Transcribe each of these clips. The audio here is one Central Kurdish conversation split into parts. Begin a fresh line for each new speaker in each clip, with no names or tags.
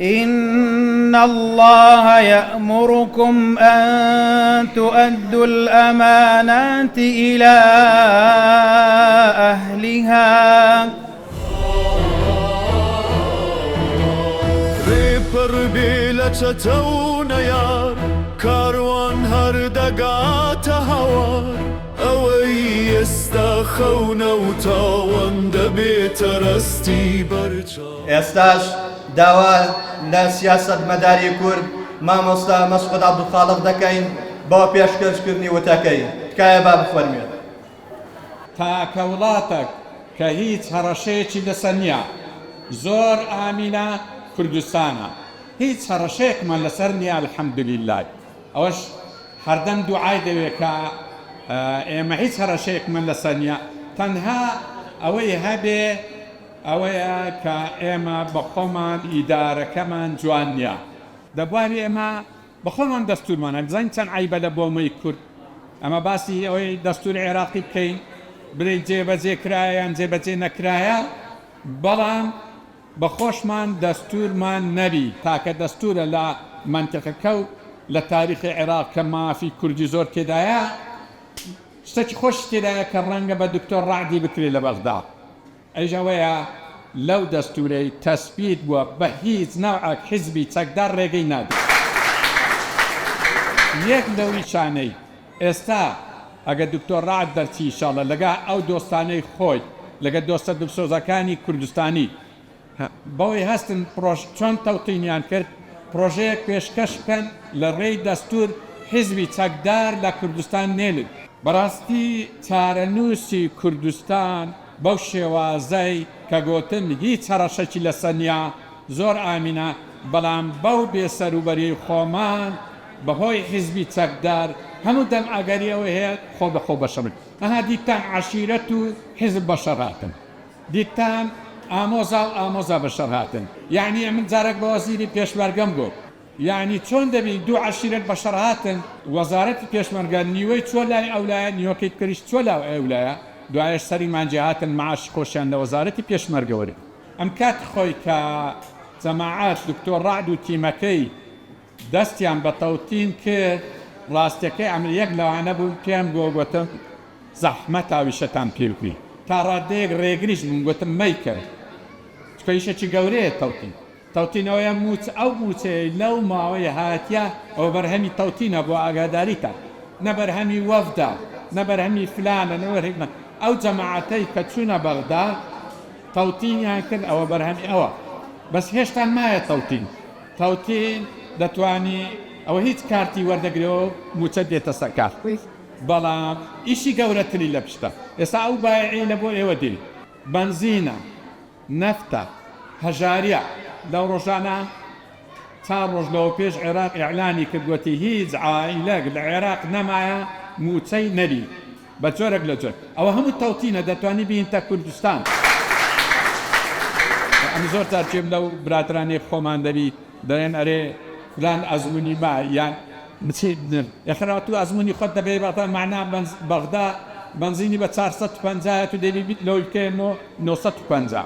إن الله يأمركم أن تؤدوا الأمانات إلى أهلها
ریپر بیل چتون یار کاروان هر دقات هوار اوی استخون و تاوان دبیت رستی برچا
ئێستاش داوا لە سیاسەت مەداری کورد مامۆستا مەسعود عەبدولخالق دەکەین بۆ پێشکەشکردنی وتەکەی تکایە با بفەرمێت.
تاکە وڵاتێک کە هیچ هەڕەشەیەکی لەسەر نییە زۆر ئامینە کوردستانە، هیچ هەڕەشەیەکمان لەسەر نییە الحەمدولیللا. ئەوەش هەردەم دوعای دەوێت کە ئێمە هیچ هەڕەشەیەکمان لەسەر نییە، تەنها ئەوەی هەبێ ئەوەیە کە ئێمە بە خۆمان ئیدارەکەمان جوان نییە. دەبواری ئێمە بە خۆمان دەستورمانە بزانین چەند عیبە لە بۆمەی کورد. ئەمە باسی ئەوەی دەستوری عێراقی بکەین برێ جێبەجێ کرایان جێبەجێ نەکرایە، بەڵام بە خۆشمان دەستورمان نەبی تاکە دەستورە لە منتیقەکە و لە تاریخی عێراق کە مافی کوردی زۆر تێدایە. شتێکی خۆش تێدایە کە ڕەنگە بە دکتۆر ڕعدی بکرێت لە بەغدا. ئەیژەوەیە لەو دەستورەی تەسبیت بووە بە هیچ ناوعەک حیزبی چەکدار ڕێگەی نادێت. یەک لەوی شانەی ئێستا ئەگە دکتۆر ڕعد دەرچی ئینشاڵڵا لەگا ئەو دۆستانەی خۆی لەگە دۆستە دڵسۆزەکانی کوردستانی بەوەی هەستن چۆن تەوتینیان کرد پرۆژەیەک پێشکەش بکەن لە ڕێی دەستور حیزبی چەکدار لە کوردستان نێلن. بەڕاستی چارەنووسی کوردستان بەو شێوازەی کە گوتن هیچ هەڕەشەکی لەسەر نییە زۆر ئامینە، بەڵام بەو بێسەروبەری خۆمان بەهۆی حیزبی چەکدار هەموو دەم ئاگەریەوە هەیە خۆ بە خۆ بەشەڕن. ئەها دیتان عەشیرەت و حیزب بەشەڕ هاتن، دیتان ئامۆزا و ئامۆزا بەشەڕ هاتن. یعنی من جارێک بە وەزیری پێشمەرگەم گوت، یعنی چۆن دەبی دوو عەشیرەت بەشەڕ هاتن وەزارەتی پێشمەرگە نیوەی چۆ لای ئەولایە نیوەکەی کریش چۆ لاو ئەولایە دوایش سەری مانجێ هاتن معاش خۆشیان لە وەزارەتی پێشمەرگەوەری. ئەم کات خۆی کە جەماعەت دکتۆر ڕعد و تیمەکەی دەستیان بە تەوتین کرد، ڕاستیەکەی ئەمر یەک لەوانە بوو پێم گوتم زەحمەت ئاویشەتان پێ بکوی تا ڕادەیەک ڕێگریش بووم گوتم مەی کرد چکە ئیشێکی گەورەیە تەوتینەوەیە موچ ئەو موچەی لەو ماوەیە هاتیە ئەو بەرهەمی تەوتینە بۆ ئاگاداریتە، نە بەرهەمی وەفدە نە بەرهەمی فلانە نەوەرێکمە. ئەو جەماعەتەی کە چوونە بەغدا تەوتینیان کرد ئەوە بەرهەمی ئەوە، بەس هێشتا مایە تەوتین دەتوانی ئەوە هیچ کارتی وەردەگرەوە موچە دێتە سەر کار. بەڵام ئیشی گەورەتری لە پشتە ئێستا ئەو بایعی لە بۆ ئێوە دێ بەنزینە نەفتە هەژاریە. لەو ڕۆژانە چند ڕۆژ لەوە پێش عێراق ئیعلانی کرد گوتی هیچ عائیلەک لە عێراق نەمایە موچەی نەبی بە جۆرێک لە جۆر. ئەوە هەموو تەوتینە دەتوانی بینتە کوردستان. ئەم زۆر جار پێم لەو برادرانەی خۆمان دەبی دەڵێن ئەرێ فلان ئەزموونی ما یان بچێت بنر یەخرا تو ئەزموونی خۆت دەبێ بەڵام معنا بەغدا بنزینی بە 450 تو دەبی لەوەی بکەین 950.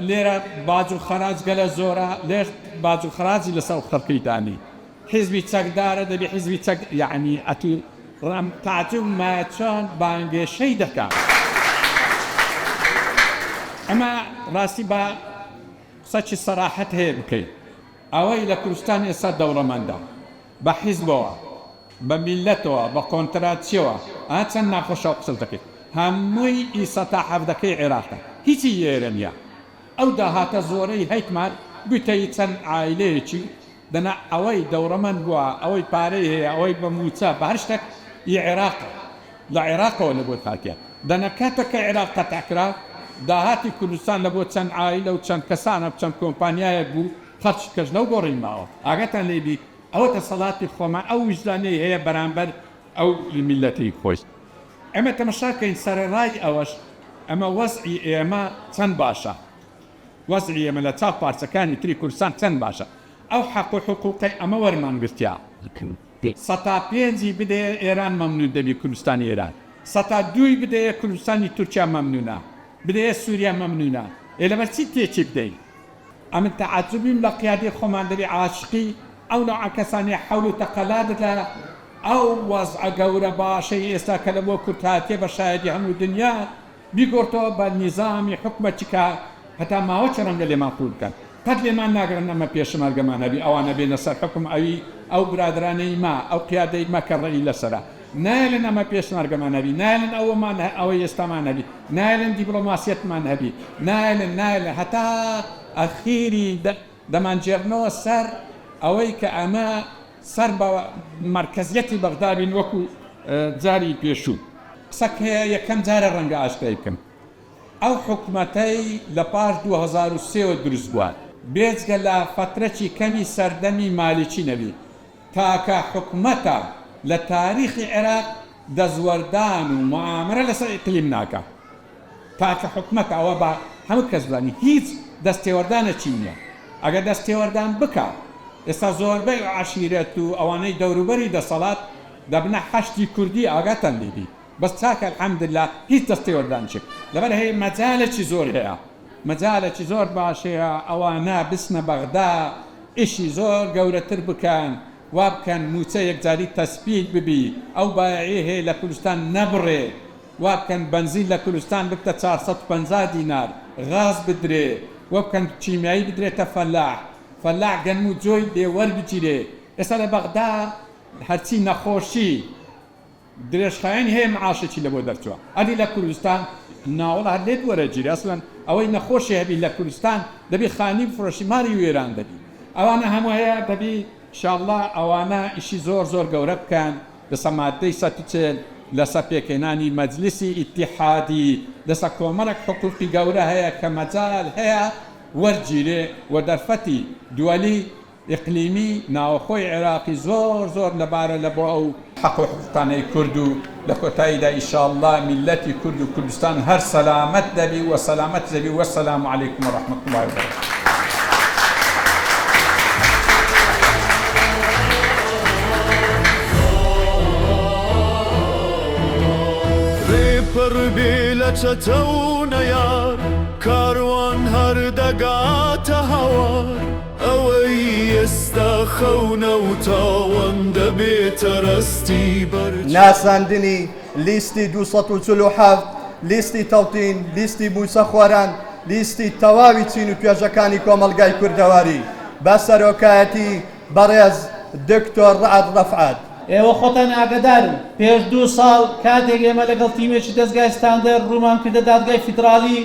لێرە باج و خەراج گەلە زۆرە، لێش باج و خەراجی لەسەر خەڵکیدانی حیزبی چەکدارە دەبی حیزبی چەک یعنی ئەتو ڕام تعجب ما چۆن بانگێشەی دەکات. ئەمە ڕاستی بە قسەی سەراحەت هەیە بکەین ئەوەی لە کوردستان ئێستا دەوڵەمەندە بە حیزبەوە بە میلەتەوە بە کۆنتراتسیەوە چەند ناخۆشەوە قسە دەکەیت هەمووی ئیسەتا حەفدەکەی عێراقە هیچی ئێرە نییە. ئەو داهاتە زۆرەی هەیتمان بتەی چەند عایلەیەکی دەنا ئەوەی دەوڕەمەند بووە ئەوەی پارەی هەیە ئەوەی بە موچە بە هەر شتێک عێراقە لە عێراقەوە لە بۆ هاتیە. دەنا کاتەکە عێراق قەتعکرا داهاتی کوردستان لە بۆ چەند عایلە و چەند کەسانە چەند کۆمپانیایەک بوو خەرچ کەژنەو گۆڕینماوە ئاگەتان لێبی ئەوە دەسەڵاتی خۆمان ئەو وجدانەی هەیە بەرامبەر ئەو میلەتی خۆش. ئەمە تەماشاکەین سەرەڕای ئەوەش ئەمە وەزعی ئێمە چەند باشە، وەزعی ئێمە لە چاو پارچەکانی تری کوردستان چەند باشە. ئەو حەق و حقوقی ئەمە وەرمانگرتیا 105 بدەیە ئێران مەمنون دەبی کوردستانی ئێران، 102 بدەیە کوردستانی تورکیا مەمنونە، بدەیە سووریا مەمنونە. لەبەر چی تێکی بدەین؟ ئەمن تەعجبیم لە قیادەی خۆماندەری عاشقی ئەو نوع کەسانی حەول و تەقەلات لە ئەو وەزعە گەورە باشەی ئێستا کە لە بۆ کورد هاتیە بە شایەتی هەموو دنیا بیگۆڕتەوە بە نیزامی حکومەتی کە هەتا ماوە چ ڕەنگە لێمان قوول بکەن قەت لێمان ناگرن ئەمە پێشمەرگەمان هەبی ئەوانە بێنە سەر حکم ئەوی ئەو برادرانەی ما ئەو قیادەی ما کە ڕێی لەسەرە نایلن ئەمە پێشمەرگەمان هەبی نایلن ئەوەی ئێستامان هەبی نایلن دیبلۆماسیەتمان هەبی نایلن هەتا ئەخیری دەمانجێڕنەوە سەر ئەوەی کە ئەمە سەر بە مرکزیەتی بەغدابین وەکو جاری پێشوو قسەک هەیە یەکەم جارە ڕەنگە ئاشتای بکەم ئەو حکومەتەی لە پاش 2003 دروست بووە بێجگە لە فترەی کەمی سەردەمی مالیکی نەبی تاکە حکومەتە لە تاریخی عێراق دەزوەردان و معامرە لەسەر ئیقلیم ناکە تاکە حکومەتە ئەوە بە هەموو کەس بزانی هیچ دەستێوەردانەکی نییە ئەگەر دەستێوەردان بکە ئێستا زۆربەی عەشیرەت و ئەوانەی دەوروبەری دەسەڵات دەبنە حەشتی کوردی ئاگاتان لێبی بەس چاکە الحەمدلله هیچ دەستێوەردان چێت لەبەر هەیە مەجالێکی زۆر هەیە مەجالێکی زۆر باشەیە ئەوانە بچنە بەغدا ئیشی زۆر گەورەتر بکەن وا بکەن موچە یەکجاری تەسپید ببی ئەو بایعی هەیە لە کوردستان نەبڕێ وا بکەن بەنزین لە کوردستان بکتە 450 دینار غاز بدرێ وا بکەن کیمیایی بدرێتە فەلاح گەنم و جۆی لێ وەربگیرێ ئێستا لە بەغدا هەرچی نەخۆشی درێژخایەن هەیە معاشێکی لە بۆ دەرچووە ئەدی لە کوردستان ناوەڵ هەر لێت وەرەگیری ئەسڵەن ئەوەی نەخۆشی هەبی لە کوردستان دەبی خانی بفرۆشی ماری وێران دەبی ئەوانە هەموو هەیە دەبی ئینشاءالله ئەوانە ئیشی زۆر گەورە بکەن لەسەر مادەی 140 لەسەر پێکهێنانی مەجلیسی ئیتیحادی لەسەر کۆمەڵێک حقوقی گەورە هەیە کە مەجال هەیە وەرگیرێ و دەرفەتی دووەلی ئیقلیمی ناوەخۆی عێراقی زۆر لەبارە لە بۆ ئەو حەق و حقوقانەی کورد و لە کۆتاییدا ئینشاءالله میلەتی کورد و کوردستان هەر سەلامەت دەبی و سەلامەت دەبی وەسەلام عەلەیکوم وەڕەحمەت الله وبەرەکاتوه.
ڕێپەڕ بێ لە چەتەونە یار کاروان هەر دەگاتە هەوار ئەوەی ئێستا خەونە و تاوان دەبێتە ڕستی بەرج
ناساندنی لیستی 247 لیستی تەوتین لیستی موسە خۆران لیستی تەواوی چین و توێژەکانی کۆمەلگای کوردەواری بە سەرۆکایەتی بەڕێز دکتۆر ڕەعەت ڕەفعات.
ئێوە خۆتان ئاگادارن پێش 2 ساڵ کاتێک ئێمە لەگەڵ تیمێکی دەستگای ستاندەر ڕوومان کردە دادگای فیدرالی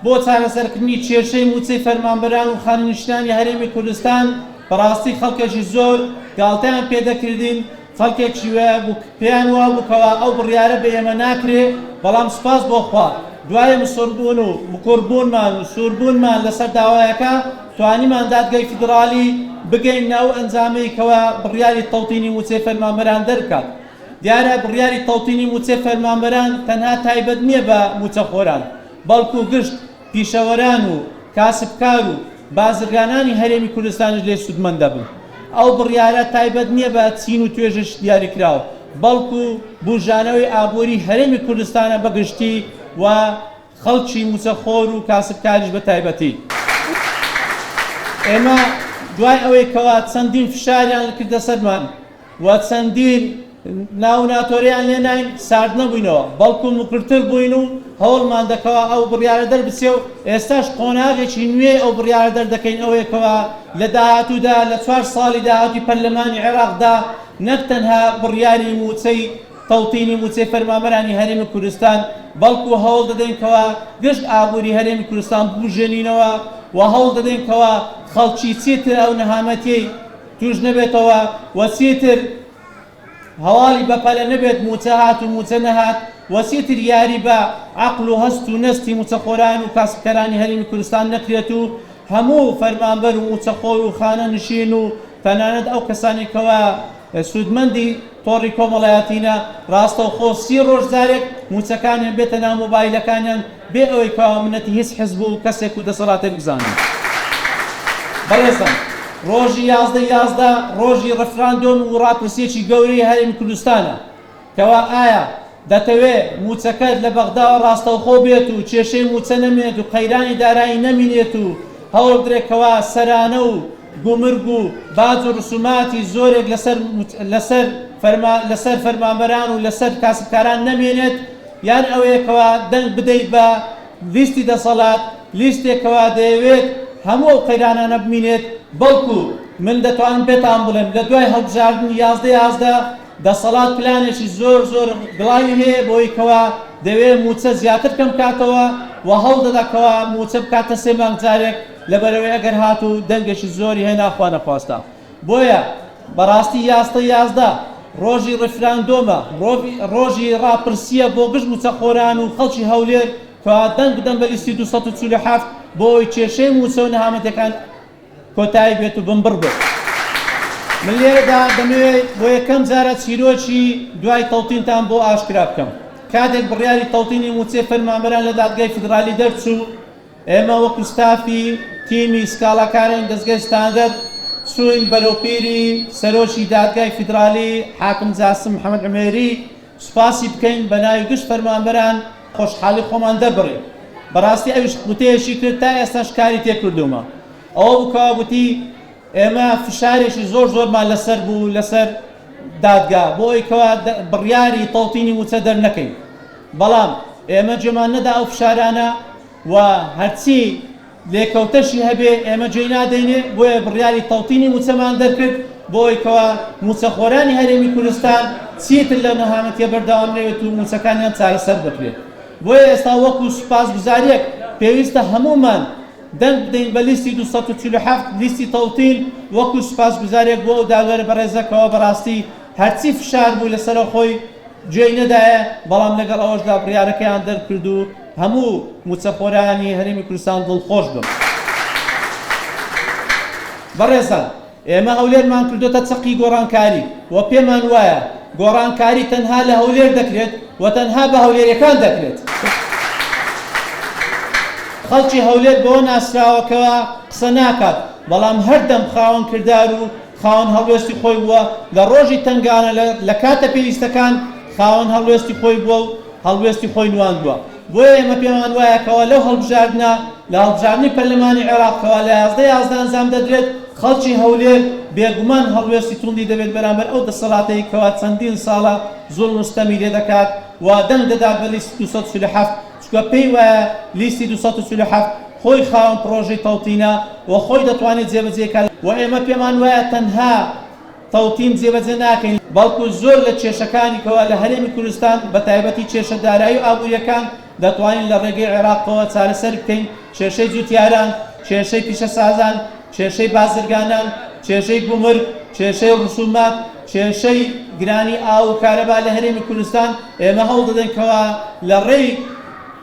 بۆ چارەسەرکردنی کێشەی موچەی فەرمانبەران و خانوونیشتانی هەرێمی کوردستان بەڕاستی خەڵکێکی زۆر گاڵتەیان پێدەکردین خەڵکێکی وایە پێیان وا بووکەوە ئەو بڕیارە بە ئێمە ناکرێ بەڵام سوپاس بۆ خوا دوایە مسۆربوون و مکوڕبوونمان و سووربوونمان لەسەر داوایەکە توانیمان دادگای فیدرالی بگەین ناو ئەنجامەیەکەوە بڕیاری تەوتینی موچەی فەرمانبەران دەرکات. دیارە بڕیاری تەوتینی موچەی فەرمانبەران تەنها تایبەت نییە بە موچەخۆران بەڵکو گشت پیشەوەران و کاسبکار و بازرگانانی هەرێمی کوردستانش لێ سوودمەند دەبن. ئەو بڕیارە تایبەت نییە بە چین و توێژش دیاریکراوە بەڵکو بژانەوەی ئابووری هەرێمی کوردستانە بەگشتی و خەڵکی موچەخۆر و کاسبکاریش بە تایبەتی. ئێمە دوای ئەوەی کەوا چەندین فشاریان کردە سەرمان و چەندین ناو ناتۆریان لێناین سارد نەبووینەوە بەڵکو مکرتر بووین و هەوڵمان دەکەوە ئەو بڕیارە دەربچێ و ئێستاش قۆناغێکی نوێ ئەو بڕیارە دەردەکەین ئەوەیەکەوە لە داهاتوودا لە 4 ساڵی داهاتی پەرلەمانی عێراقدا نەک تەنها بڕیاری موچەی تەوتینی موچەی فەرمانبەرانی هەرێمی کوردستان بەڵکو هەوڵ دەدەینکەوە گشت ئابووری هەرێمی کوردستان بژێنینەوە و هەوڵ دەدەینکەوە خەڵکی چیتر ئەو نەهامەتی توش نەبێتەوە و چیتر هەواڵی بەپەلە نەبێت موچە هات و موچە نەهات وەسیتر یاری بە عەقڵ و هەست و نەستی موچەخۆران و کاسبکەرانی هەرێمی کوردستان نەکرێت و هەموو فەرمانبەر و موچەخۆر و خانە نشین و تەنانەت ئەو کەسانێکەوە سوودمەندی تۆڕی کۆمەڵایەتینە ڕاستەوخۆ 30 ڕۆژ جارێک موچەکانیان بێتە ناو مۆبایلەکانیان بێ ئەوەی کەوا منەتی هیچ حیزب و کەسێک و دەسەڵاتێک بزانن. بەڕێزم ڕۆژی 11 ڕۆژی ڕەفراندۆم و ڕاپرسیەکی گەورەی هەرێمی کوردستانە کەوا ئایا دەتەوێت موچەکەت لە بەغدا ڕاستەوخۆ بێت و کێشەی موچە نەمێت و قەیرانی دارایی نەمینێت و هەوڵ بدرێتەوە سەرانە و گومرگ و باج و ڕسوماتی زۆرێک لەسەر فەرمانبەران و لەسەر کاسبکاران نەمێنێت، یان ئەوەیەکەوە دەنگ بدەیت بە لیستی دەسەڵات، لیستێکەوە دەیەوێت هەموو ئەو قەیرانانە بمینێت. بەڵکو من دەتوانم پێتان بڵێم لە دوای هەڵبژاردننی 11 دەسەڵات پلانێکی زۆر گڵاوی هەیە بۆی کەوە دەوێت موچە زیاتر کەم کاتەوە و هەڵ دەداکەوە موچە بکاتە 3 مانگ جارێک لەبەرەوەی ئەگەر هات و دەنگێکی زۆری هەیە ناخوا نەخواستا. بۆیە بەڕاستی 11 ڕۆژی ڕفراندۆمە، ڕۆژی ڕاپرسیە بۆ گشت موچەخۆران و خەڵکی هەولێر کەوا دەنگ بدەن بە لیستی 247 بۆی کێشەی موچە و نەهامەتەکان کۆتایی بێت و بمبڕ بێت. من لێرەدا دەمەوێت بۆ یەکەم جارە چیرۆکی دوای تەڵتینتان بۆ ئاشکرا بکەم. کاتێک بڕیاری تەڵتینی موچێ فەرمانبەران لە دادگای فیدرالی دەرچوو، ئێمە وەکو ستافی تیمی سکاڵاکارین دەستگای ستاندەرد چووین بەرەوپێری سەرۆکی دادگای فیدرالی حاکم جاسم محەممەد عمێری سوپاسی بکەین بە ناوی گشت فەرمانبەران خۆشحاڵی خۆمان دەبڕێ. بەڕاستی ئەویش گوتەیەشی کرد تا ئێستاش کاری تێکردومە، ئەوە بکەوە گوتی ئێمە فشارێکی زۆرمان لەسەر بوو لەسەر دادگا بۆی کەوا بڕیاری تەڵتینی موچە دەرنەکەین، بەڵام ئێمە جێمان نەدا ئەو فشارانە و هەرچی لێکەوتەشی هەبێ ئێمە جێی نادەینێ، بۆیە بڕیاری تەڵتینی موچەمان دەرکرد بۆی کەوا موچەخۆرانی هەرێمی کوردستان چیتر لەو نەهامەتیە بەردەوام نەوێت و موچەکانیان چارەسەر بکرێت. بۆیە ئێستا وەکو سوپاسگوزاریەک پێویستە هەمومان دەنگ بدەین بە لیستی 247 لیستی تەڵتین وەکو سوپاسگوزاریەک بۆ ئەو داوەرە بەڕێزەکەوە بەڕاستی هەرچی فشار بوو لەسەرە خۆی گوێی نەدایە، بەڵام لەگەڵ ئەوەشدا بڕیارەکەیان دەرکرد و هەموو موچەخۆرانی هەرێمی کوردستان دڵخۆش بن. بەڕێزان، ئێمە هەولێرمان کردوتە چەقی گۆڕانکاری و پێمان وایە گۆڕانکاری تەنها لە هەولێر دەکرێت و تەنها بە هەولێریەکان دەکرێت. خەڵکی هەولێر بەوە ناسراوەکەوە قسە ناکات، بەڵام هەردەم خاوەن کردار و خاوەن هەڵوێستی خۆی بووە لە ڕۆژی تنگانە لە کاتە پێویستەکان خاوەن هەڵوێستی خۆی بووە و هەڵوێستی خۆی نواندووە. بۆیە ئێمە پێمان وایەکەوە لەو هەڵبژاردنە لە هەڵبژاردننی پەرلەمانی عێراقەوە لە 11 ئەنجام دەدرێت خەڵکی هەولێر بێگومان هەڵوێستی توندی دەبێت بەرامبەر ئەو دەسەڵاتەی کەوا چەندین ساڵە زوڵم و ستەمی لێ دەکات و دەنگ دەدات بە لیستی 247 چکە پێی وایە لیستی 247 خۆی خاوەن پرۆژەی تەڵتینە و خۆی دەتوانێت جێبەجێکات و ئێمە پێمان وایە تەنها تەڵتین جێبەجێ ناکەین، بەڵکو زۆر لە کێشەکانی کەوا لە هەرێمی کوردستان بە تایبەتی کێشە دارایی و ئابووریەکان دەتوانین لە ڕێگەی عێراقەوە چارەسەر بکەین. کێشەی جوتیاران، کێشەی پیشەسازان، کێشەی بازرگانان، کێشەی گومرگ، کێشەی ڕسومات، کێشەی گرانی ئاو و کارەبا لە هەرێمی کوردستان ئێمە هەوڵ دەدەینکەوە لە ڕێی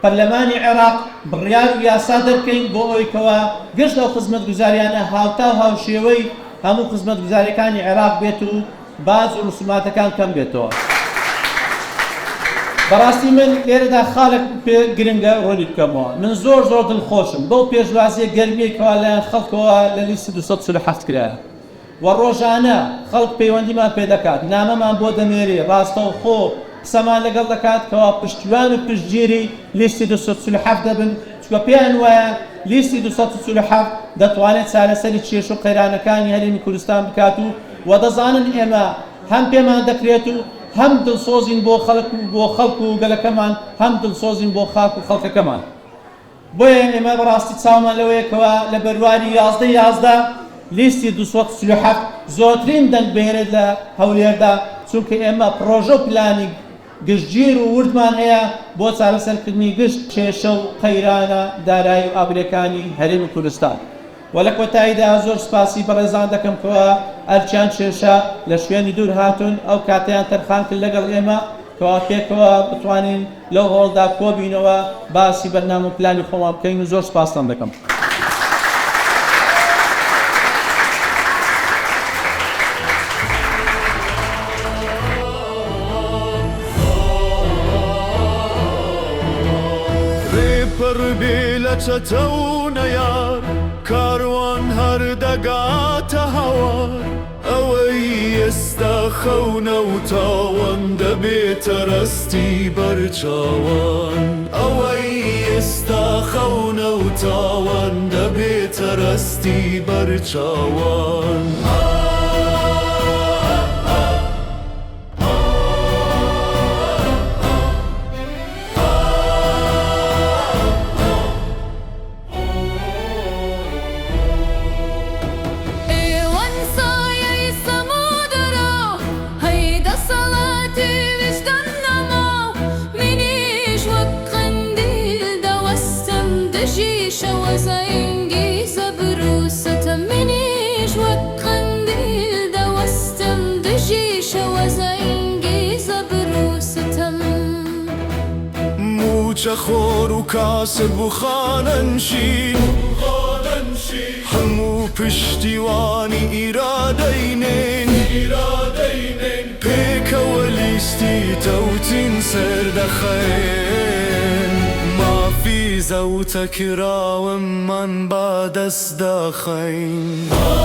پەرلەمانی عێراق بڕیار و یاسا دەرکەین بۆ ئەوەی کەوا گشت ئەو خزمەتگوزاریانە هاوتا و هاوشێوەی هەموو خزمەتگوزاریەکانی عێراق بێت و باج و ڕسوماتەکان کەم بێتەوە. بەڕاستی من لێرەدا خاڵێک پێ گرنگە ڕۆلی بکەمەوە. من زۆر دڵخۆشم بەو پێشوازیە گەرمیەکەوە لەیان خەڵکەوە لە لیستی 247 کرایە و ڕۆژانە خەڵک پەیوەندیمان پێ دەکات، نامەمان بۆ دەنێرێ، ڕاستەوخۆ قسەمان لەگەڵ دەکات کەوا پشتیوان و پشتگیری لیستی 247 دەبن، چکە پێیان وایە لیستی 247 دەتوانێت چارەسەری کێش و قەیرانەکانی هەرێمی کوردستان بکات و دەزانن ئێمە هەم پێمان دەکرێت و هەم دڵسۆزین بۆ خەڵک و گەلەکەمان، هەم دڵسۆزین بۆ خاک و خەڵکەکەمان. بۆیە ئێمە بەڕاستی چاومان لەوەیەکەوە لە بەرواری 11 لیستی 247 زۆرترین دەنگ بهێنێت لە هەولێردا، چونکە ئێمە پرۆژە و پلانی گشتگیر و وردمان هەیە بۆ چارەسەرکردنی گشت کێشە و قەیرانە دارایی و ئابووریەکانی هەرێمی کوردستان. و لە کۆتاییدا زۆر سپاسی بەڕێزان دەکەم کەوا ئەرچیان کێشە لە شوێنی دوور هاتون ئەو کاتیان تەرخان کرد لەگەڵ ئێمە کەوا پێکەوە بتوانین لەو هەوڵدا کۆبینەوە باسی بەرنامە و پلانی خۆمان بکەین و زۆر سپاسان دەکەم.
ڕێپەڕ بێ لە چەتەونە یار کاروان هەردەگاتە هەوار ئەوەی ئێستا خەونە و تاوان دەبێتە ڕستی بەرچاوان ئەوەی ئێستا خەونە و تاوان دەبێتە ڕستی بەرچاوان خۆر و کاسب و خانەنشین هەموو پشتیوانی ئیرادەینێن پێکەوە لیستی تەوتین سەردەخەین مافی زەوتە کراوەممان با دەست دەخەین